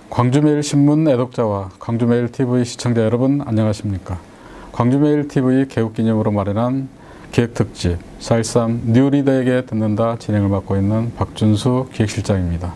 광주매일신문 애독자와 광주매일TV 시청자 여러분 안녕하십니까. 광주매일TV 개국기념으로 마련한 기획특집 4.13 뉴리더에게 듣는다 진행을 맡고 있는 박준수 기획실장입니다.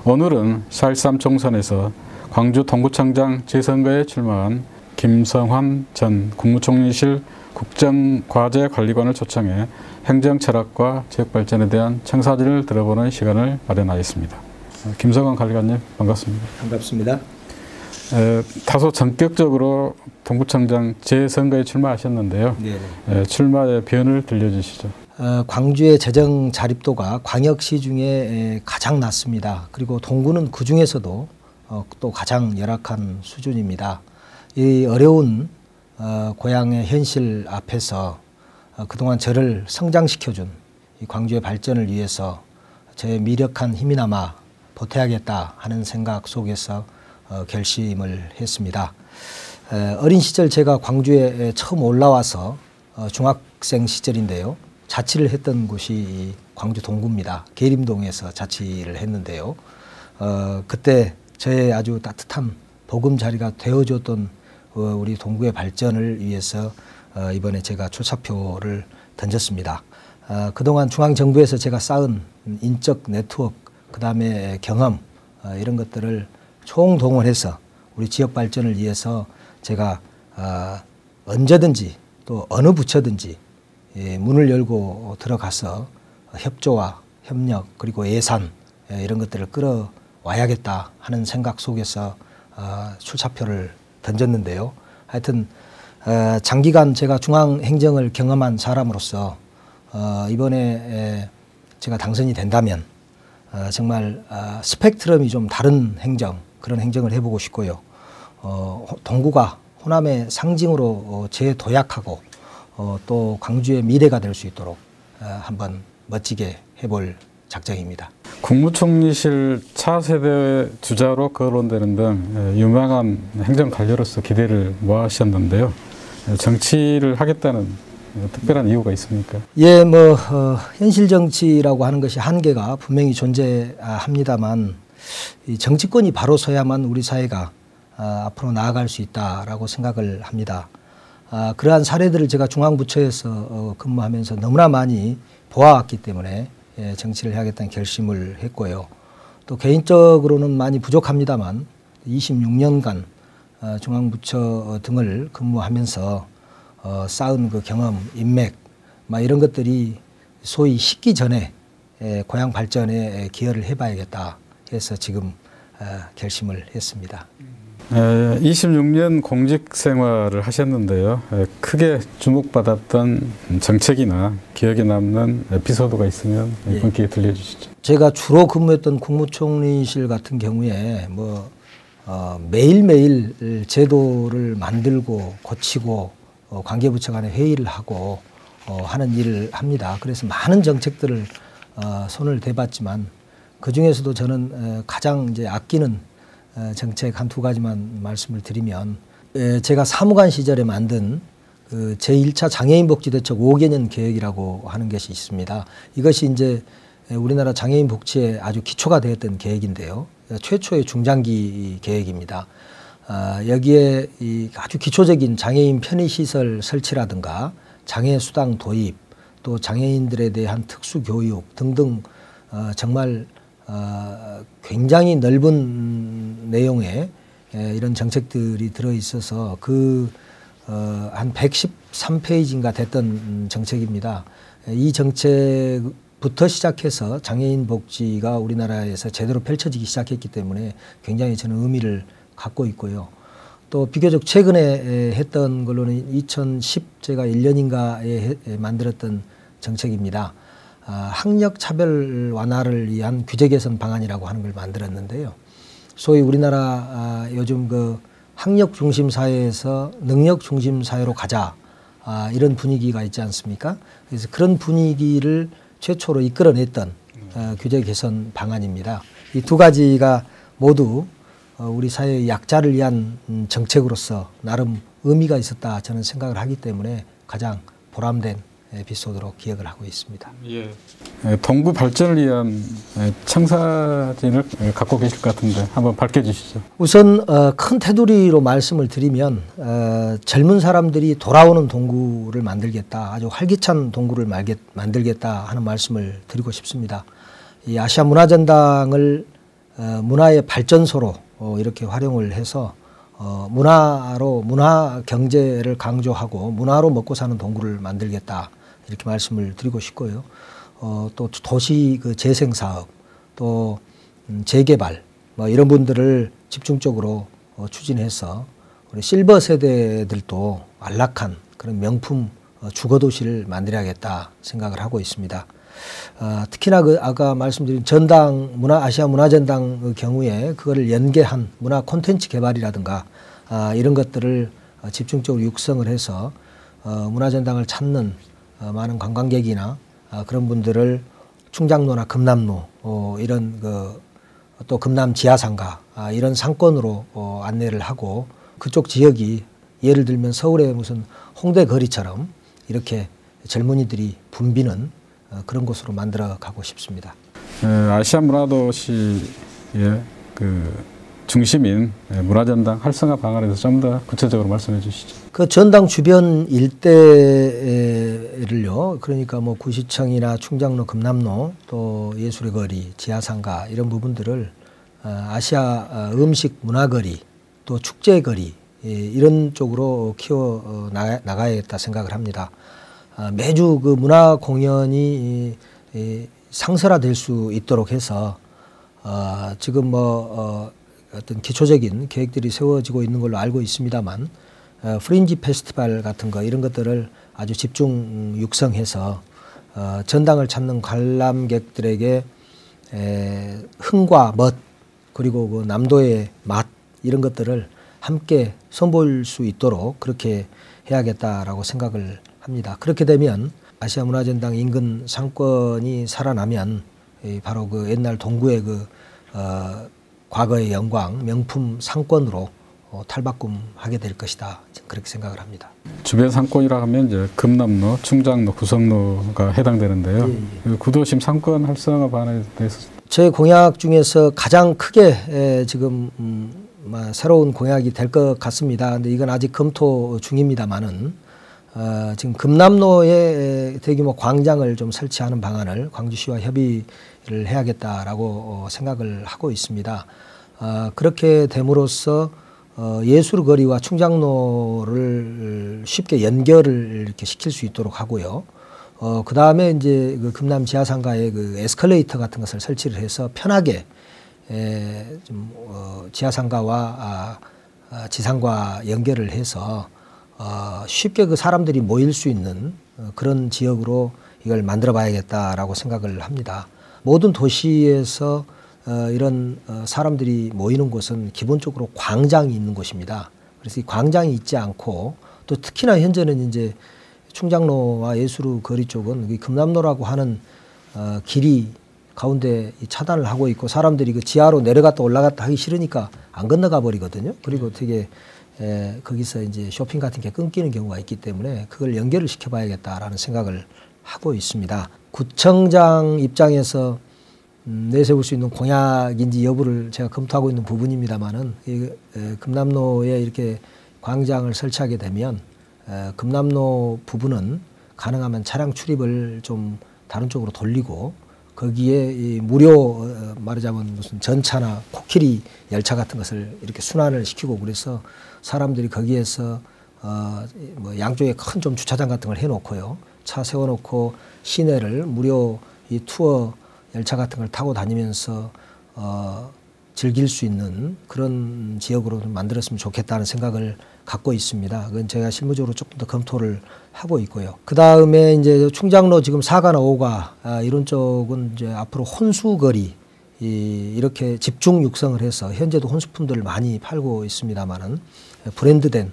오늘은 4.13 총선에서 광주 동구청장 재선거에 출마한 김성환 전 국무총리실 국정과제관리관을 초청해 행정철학과 지역발전에 대한 청사진을 들어보는 시간을 마련하였습니다. 김성환 관리관님 반갑습니다. 반갑습니다. 다소 전격적으로 동구청장 재선거에 출마하셨는데요. 출마의 변을 들려주시죠. 광주의 재정 자립도가 광역시 중에 가장 낮습니다. 그리고 동구는 그 중에서도 또 가장 열악한 수준입니다. 이 어려운 고향의 현실 앞에서 그동안 저를 성장시켜준 이 광주의 발전을 위해서 제 미력한 힘이나마 보태야겠다 하는 생각 속에서 결심을 했습니다. 어린 시절 제가 광주에 처음 올라와서 중학생 시절인데요. 자취를 했던 곳이 광주 동구입니다. 계림동에서 자취를 했는데요. 그때 저의 아주 따뜻한 보금자리가 되어줬던 우리 동구의 발전을 위해서 이번에 제가 출사표를 던졌습니다. 그동안 중앙정부에서 제가 쌓은 인적 네트워크 그 다음에 경험 이런 것들을 총동원해서 우리 지역 발전을 위해서 제가 언제든지 또 어느 부처든지 문을 열고 들어가서 협조와 협력 그리고 예산 이런 것들을 끌어와야겠다 하는 생각 속에서 출사표를 던졌는데요. 하여튼 장기간 제가 중앙행정을 경험한 사람으로서 이번에 제가 당선이 된다면 정말 스펙트럼이 좀 다른 행정, 그런 행정을 해보고 싶고요. 동구가 호남의 상징으로 재도약하고 또 광주의 미래가 될 수 있도록 한번 멋지게 해볼 작정입니다. 국무총리실 차세대 주자로 거론되는 등 유명한 행정관료로서 기대를 모아하셨는데요. 정치를 하겠다는 특별한 이유가 있습니까? 예, 현실 정치라고 하는 것이 한계가 분명히 존재합니다만 이 정치권이 바로 서야만 우리 사회가 앞으로 나아갈 수 있다라고 생각을 합니다. 그러한 사례들을 제가 중앙부처에서 근무하면서 너무나 많이 보아왔기 때문에 정치를 해야겠다는 결심을 했고요. 또 개인적으로는 많이 부족합니다만 26년간 중앙부처 등을 근무하면서 쌓은 그 경험, 인맥, 이런 것들이 소위 식기 전에 고향 발전에 기여를 해봐야겠다 해서 지금 결심을 했습니다. 26년 공직 생활을 하셨는데요. 크게 주목받았던 정책이나 기억에 남는 에피소드가 있으면 이번 기회에 들려주시죠. 제가 주로 근무했던 국무총리실 같은 경우에 매일매일 제도를 만들고 고치고 관계부처 간에 회의를 하고 하는 일을 합니다. 그래서 많은 정책들을 손을 대봤지만 그 중에서도 저는 가장 이제 아끼는 정책 한두 가지만 말씀을 드리면 제가 사무관 시절에 만든 그 제1차 장애인 복지 대책 5개년 계획이라고 하는 것이 있습니다. 이것이 이제 우리나라 장애인 복지에 아주 기초가 되었던 계획인데요. 최초의 중장기 계획입니다. 여기에 이 아주 기초적인 장애인 편의시설 설치라든가 장애수당 도입 또 장애인들에 대한 특수교육 등등 정말 굉장히 넓은 내용의 이런 정책들이 들어있어서 한 113페이지인가 됐던 정책입니다. 이 정책부터 시작해서 장애인 복지가 우리나라에서 제대로 펼쳐지기 시작했기 때문에 굉장히 저는 의미를 갖고 있고요. 또 비교적 최근에 했던 걸로는 2010 제가 1년인가에 만들었던 정책입니다. 학력 차별 완화를 위한 규제 개선 방안이라고 하는 걸 만들었는데요. 소위 우리나라 요즘 그 학력 중심 사회에서 능력 중심 사회로 가자 이런 분위기가 있지 않습니까? 그래서 그런 분위기를 최초로 이끌어냈던 규제 개선 방안입니다. 이 두 가지가 모두 우리 사회의 약자를 위한 정책으로서 나름 의미가 있었다 저는 생각을 하기 때문에 가장 보람된 에피소드로 기억을 하고 있습니다. 예. 동구 발전을 위한 청사진을 갖고 계실 것 같은데 한번 밝혀주시죠. 우선 큰 테두리로 말씀을 드리면 젊은 사람들이 돌아오는 동구를 만들겠다, 아주 활기찬 동구를 만들겠다 하는 말씀을 드리고 싶습니다. 이 아시아 문화전당을 문화의 발전소로 이렇게 활용을 해서 문화로 문화 경제를 강조하고 문화로 먹고 사는 동구를 만들겠다 이렇게 말씀을 드리고 싶고요. 또 도시 그 재생 사업, 또 재개발 뭐 이런 분들을 집중적으로 추진해서 우리 실버 세대들도 안락한 그런 명품 주거 도시를 만들어야겠다 생각을 하고 있습니다. 특히나 그 아까 말씀드린 전당 아시아 문화전당 경우에 그거를 연계한 문화 콘텐츠 개발이라든가 이런 것들을 집중적으로 육성을 해서 문화전당을 찾는 많은 관광객이나 그런 분들을 충장로나 금남로 이런 또 금남 지하상가 이런 상권으로 안내를 하고 그쪽 지역이 예를 들면 서울의 무슨 홍대 거리처럼 이렇게 젊은이들이 붐비는 그런 곳으로 만들어 가고 싶습니다. 아시아 문화도시의 그 중심인 문화전당 활성화 방안에서 좀 더 구체적으로 말씀해 주시죠. 그 전당 주변 일대를요, 그러니까 뭐 구시청이나 충장로, 금남로, 또 예술의 거리, 지하상가 이런 부분들을 아시아 음식 문화거리, 또 축제거리 이런 쪽으로 키워 나가야겠다 생각을 합니다. 매주 그 문화 공연이 상설화될 수 있도록 해서 지금 뭐 어떤 기초적인 계획들이 세워지고 있는 걸로 알고 있습니다만 프린지 페스티벌 같은 거 이런 것들을 아주 집중 육성해서 전당을 찾는 관람객들에게 흥과 멋 그리고 그 남도의 맛 이런 것들을 함께 선보일 수 있도록 그렇게 해야겠다라고 생각을 합니다. 그렇게 되면 아시아 문화전당 인근 상권이 살아나면 바로 그 옛날 동구의 그 과거의 영광 명품 상권으로 탈바꿈하게 될 것이다. 그렇게 생각을 합니다. 주변 상권이라 하면 이제 금남로, 충장로, 구성로가 해당되는데요. 그 구도심 상권 활성화 방안에 대해서 제 공약 중에서 가장 크게 지금 새로운 공약이 될 것 같습니다. 근데 이건 아직 검토 중입니다만은 지금 금남로에 대규모 광장을 좀 설치하는 방안을 광주시와 협의를 해야겠다라고 생각을 하고 있습니다. 그렇게 됨으로써 예술거리와 충장로를 쉽게 연결을 이렇게 시킬 수 있도록 하고요. 그 다음에 이제 그 금남 지하상가에 그 에스컬레이터 같은 것을 설치를 해서 편하게 좀 지하상가와 지상과 연결을 해서 쉽게 그 사람들이 모일 수 있는 그런 지역으로 이걸 만들어 봐야겠다라고 생각을 합니다. 모든 도시에서 이런 사람들이 모이는 곳은 기본적으로 광장이 있는 곳입니다. 그래서 이 광장이 있지 않고 또 특히나 현재는 이제 충장로와 예술 거리 쪽은 금남로라고 하는 길이 가운데 차단을 하고 있고 사람들이 그 지하로 내려갔다 올라갔다 하기 싫으니까 안 건너가 버리거든요. 그리고 되게 거기서 이제 쇼핑 같은 게 끊기는 경우가 있기 때문에 그걸 연결을 시켜봐야겠다라는 생각을 하고 있습니다. 구청장 입장에서 내세울 수 있는 공약인지 여부를 제가 검토하고 있는 부분입니다만은 금남로에 이렇게 광장을 설치하게 되면 금남로 부분은 가능하면 차량 출입을 좀 다른 쪽으로 돌리고 거기에 이 무료 말하자면 무슨 전차나 코끼리 열차 같은 것을 이렇게 순환을 시키고 그래서 사람들이 거기에서 뭐 양쪽에 큰 좀 주차장 같은 걸 해놓고요. 차 세워놓고 시내를 무료 이 투어 열차 같은 걸 타고 다니면서 즐길 수 있는 그런 지역으로 좀 만들었으면 좋겠다는 생각을 갖고 있습니다. 그건 제가 실무적으로 조금 더 검토를 하고 있고요. 그 다음에 이제 충장로 지금 4가나 5가 이런 쪽은 이제 앞으로 혼수거리 이렇게 집중 육성을 해서 현재도 혼수품들을 많이 팔고 있습니다만은 브랜드된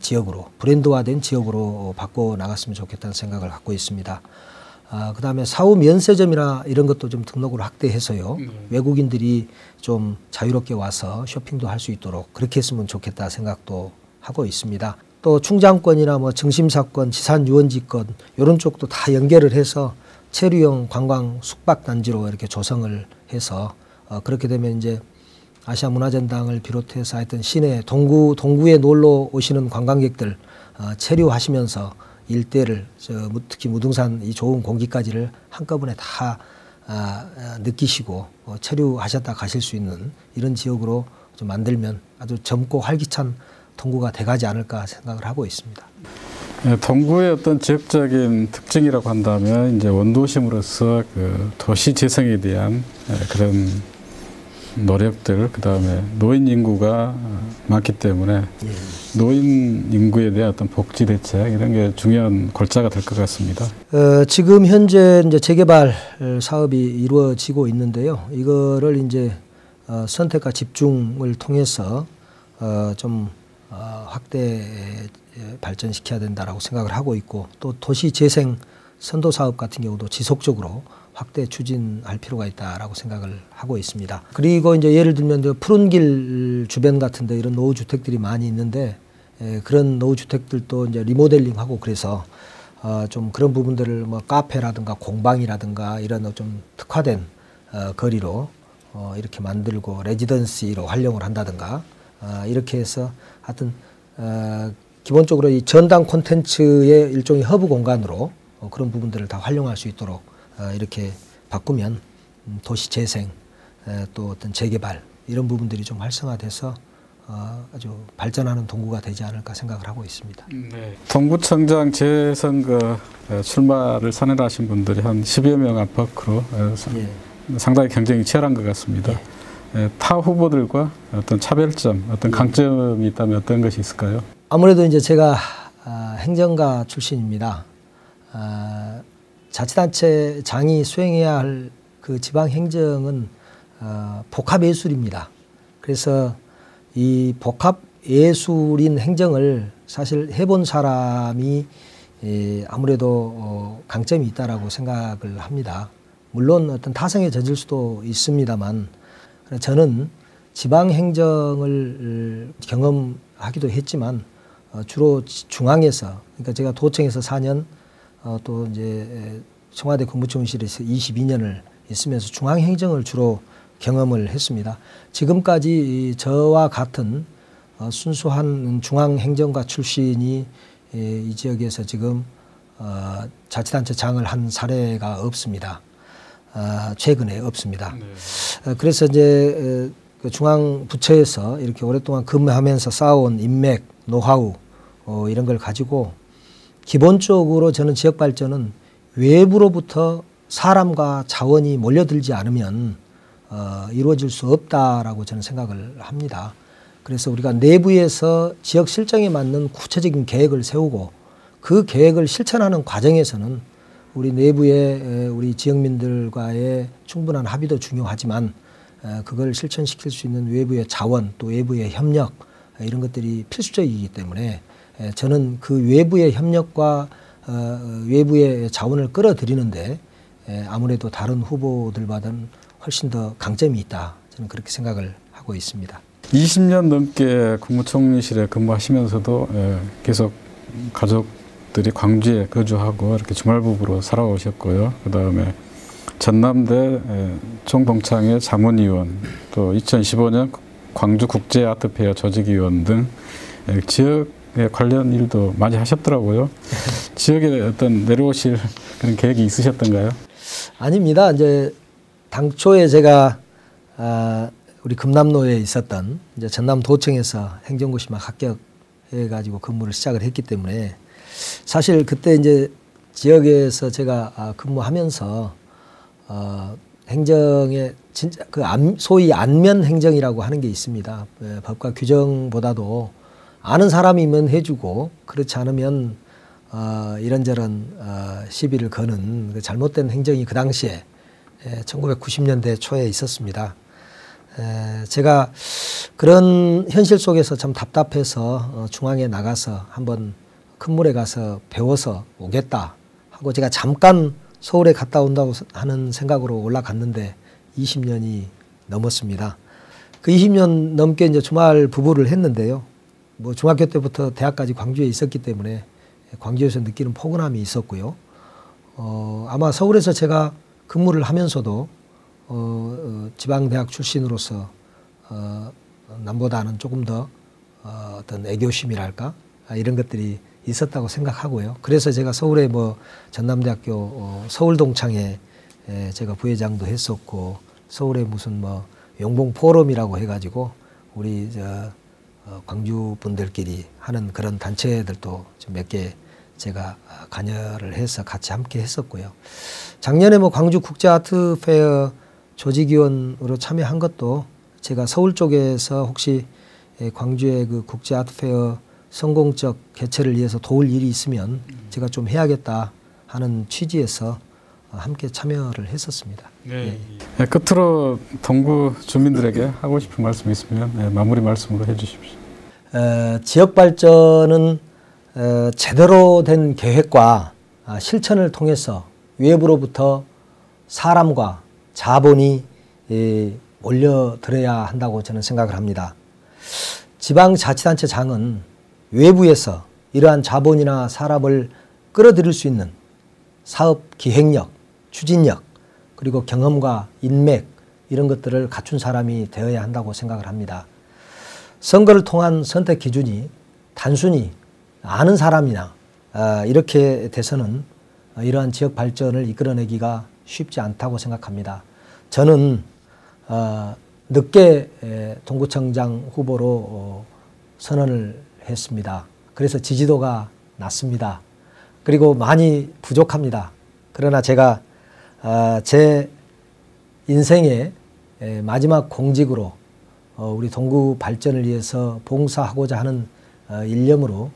지역으로 브랜드화된 지역으로 바꿔 나갔으면 좋겠다는 생각을 갖고 있습니다. 그다음에 사후 면세점이나 이런 것도 좀 등록을 확대해서요. 외국인들이 좀 자유롭게 와서 쇼핑도 할 수 있도록 그렇게 했으면 좋겠다 생각도 하고 있습니다. 또 충장권이나 뭐 정심사권, 지산유원지권 이런 쪽도 다 연결을 해서 체류형 관광 숙박 단지로 이렇게 조성을 해서 그렇게 되면 이제 아시아 문화전당을 비롯해서 하여튼 시내 동구에 놀러 오시는 관광객들 체류하시면서 일대를 특히 무등산 이 좋은 공기까지를 한꺼번에 다 느끼시고 체류하셨다 가실 수 있는 이런 지역으로 좀 만들면 아주 젊고 활기찬 동구가 돼가지 않을까 생각을 하고 있습니다. 동구의 어떤 지역적인 특징이라고 한다면 이제 원도심으로서 그 도시 재생에 대한 그런 노력들, 그다음에 노인 인구가 많기 때문에 노인 인구에 대한 어떤 복지 대책 이런 게 중요한 골자가 될 것 같습니다. 지금 현재 이제 재개발 사업이 이루어지고 있는데요. 이거를 이제 선택과 집중을 통해서 좀 확대 발전시켜야 된다라고 생각을 하고 있고 또 도시 재생 선도 사업 같은 경우도 지속적으로 확대 추진할 필요가 있다라고 생각을 하고 있습니다. 그리고 이제 예를 들면 푸른 길 주변 같은데 이런 노후 주택들이 많이 있는데 그런 노후 주택들도 이제 리모델링하고 그래서 좀 그런 부분들을 뭐 카페라든가 공방이라든가 이런 좀 특화된 거리로 이렇게 만들고 레지던시로 활용을 한다든가 이렇게 해서 하여튼 기본적으로 이 전당 콘텐츠의 일종의 허브 공간으로 그런 부분들을 다 활용할 수 있도록 이렇게 바꾸면 도시 재생 또 어떤 재개발 이런 부분들이 좀 활성화돼서 아주 발전하는 동구가 되지 않을까 생각을 하고 있습니다. 네. 동구청장 재선거 출마를 선언하신 분들이 한 10여 명 안팎으로 상당히 경쟁이 치열한 것 같습니다. 타 후보들과 어떤 차별점, 어떤 강점이 있다면 어떤 것이 있을까요? 아무래도 이제 제가 행정가 출신입니다. 자치단체장이 수행해야 할 그 지방 행정은 복합 예술입니다. 그래서 이 복합 예술인 행정을 사실 해본 사람이 아무래도 강점이 있다라고 생각을 합니다. 물론 어떤 타성에 젖을 수도 있습니다만 저는 지방 행정을 경험하기도 했지만 주로 중앙에서 그러니까 제가 도청에서 4년 또 이제 청와대 국무총실에서 22년을 있으면서 중앙 행정을 주로 경험을 했습니다. 지금까지 저와 같은 순수한 중앙 행정가 출신이 이 지역에서 지금 자치단체장을 한 사례가 없습니다. 최근에 없습니다. 그래서 이제 중앙 부처에서 이렇게 오랫동안 근무하면서 쌓아온 인맥, 노하우 이런 걸 가지고 기본적으로 저는 지역 발전은 외부로부터 사람과 자원이 몰려들지 않으면 이루어질 수 없다라고 저는 생각을 합니다. 그래서 우리가 내부에서 지역 실정에 맞는 구체적인 계획을 세우고 그 계획을 실천하는 과정에서는 우리 내부의 우리 지역민들과의 충분한 합의도 중요하지만 그걸 실천시킬 수 있는 외부의 자원 또 외부의 협력 이런 것들이 필수적이기 때문에 저는 그 외부의 협력과 외부의 자원을 끌어들이는데 아무래도 다른 후보들보다는 훨씬 더 강점이 있다. 저는 그렇게 생각을 하고 있습니다. 20년 넘게 국무총리실에 근무하시면서도 계속 가족들이 광주에 거주하고 이렇게 주말부부로 살아오셨고요. 그다음에 전남대 총동창회 자문위원 또 2015년 광주국제아트페어 조직위원 등 지역에 관련 일도 많이 하셨더라고요. 지역에 어떤 내려오실 그런 계획이 있으셨던가요? 아닙니다. 이제 당초에 제가 우리 금남로에 있었던 이제 전남도청에서 행정고시만 합격해가지고 근무를 시작을 했기 때문에 사실 그때 이제 지역에서 제가 근무하면서 행정에 진짜 그 소위 안면 행정이라고 하는 게 있습니다. 법과 규정보다도 아는 사람이면 해주고 그렇지 않으면 이런저런 시비를 거는 그 잘못된 행정이 그 당시에 1990년대 초에 있었습니다. 제가 그런 현실 속에서 참 답답해서 중앙에 나가서 한번 큰 물에 가서 배워서 오겠다 하고 제가 잠깐 서울에 갔다 온다고 하는 생각으로 올라갔는데 20년이 넘었습니다. 그 20년 넘게 이제 주말 부부를 했는데요. 뭐 중학교 때부터 대학까지 광주에 있었기 때문에 광주에서 느끼는 포근함이 있었고요. 아마 서울에서 제가 근무를 하면서도 지방대학 출신으로서 남보다는 조금 더 어떤 애교심이랄까 이런 것들이 있었다고 생각하고요. 그래서 제가 서울에 뭐 전남대학교 서울동창회 제가 부회장도 했었고, 서울에 무슨 뭐 용봉 포럼이라고 해가지고 우리 광주 분들끼리 하는 그런 단체들도 몇 개 제가 관여를 해서 같이 함께 했었고요. 작년에 뭐 광주 국제 아트 페어 조직위원으로 참여한 것도 제가 서울 쪽에서 혹시 광주의 그 국제 아트 페어 성공적 개최를 위해서 도울 일이 있으면 제가 좀 해야겠다 하는 취지에서 함께 참여를 했었습니다. 네. 네, 끝으로 동구 주민들에게 하고 싶은 말씀 있으면 마무리 말씀으로 해주십시오. 지역 발전은 제대로 된 계획과 실천을 통해서 외부로부터 사람과 자본이 몰려들어야 한다고 저는 생각을 합니다. 지방자치단체장은 외부에서 이러한 자본이나 사람을 끌어들일 수 있는 사업 기획력, 추진력, 그리고 경험과 인맥 이런 것들을 갖춘 사람이 되어야 한다고 생각을 합니다. 선거를 통한 선택 기준이 단순히 아는 사람이나 이렇게 돼서는 이러한 지역 발전을 이끌어내기가 쉽지 않다고 생각합니다. 저는 늦게 동구청장 후보로 선언을 했습니다. 그래서 지지도가 낮습니다. 그리고 많이 부족합니다. 그러나 제가 제 인생의 마지막 공직으로 우리 동구 발전을 위해서 봉사하고자 하는 일념으로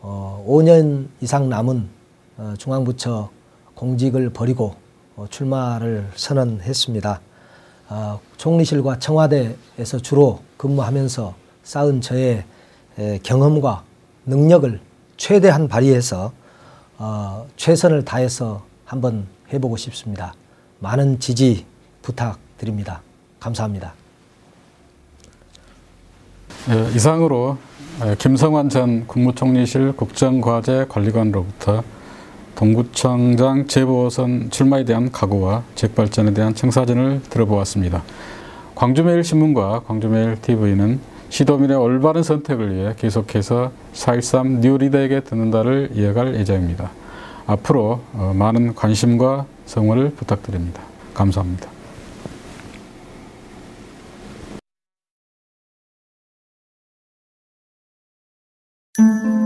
5년 이상 남은 중앙부처 공직을 버리고 출마를 선언했습니다. 총리실과 청와대에서 주로 근무하면서 쌓은 저의 경험과 능력을 최대한 발휘해서 최선을 다해서 한번 해보고 싶습니다. 많은 지지 부탁드립니다. 감사합니다. 이상으로 김성환 전 국무총리실 국정과제관리관으로부터 동구청장 재보선 출마에 대한 각오와 지역 발전에 대한 청사진을 들어보았습니다. 광주매일신문과 광주매일TV는 시도민의 올바른 선택을 위해 계속해서 4.13 뉴리더에게 듣는다를 이어갈 예정입니다. 앞으로 많은 관심과 성원을 부탁드립니다. 감사합니다. Thank you.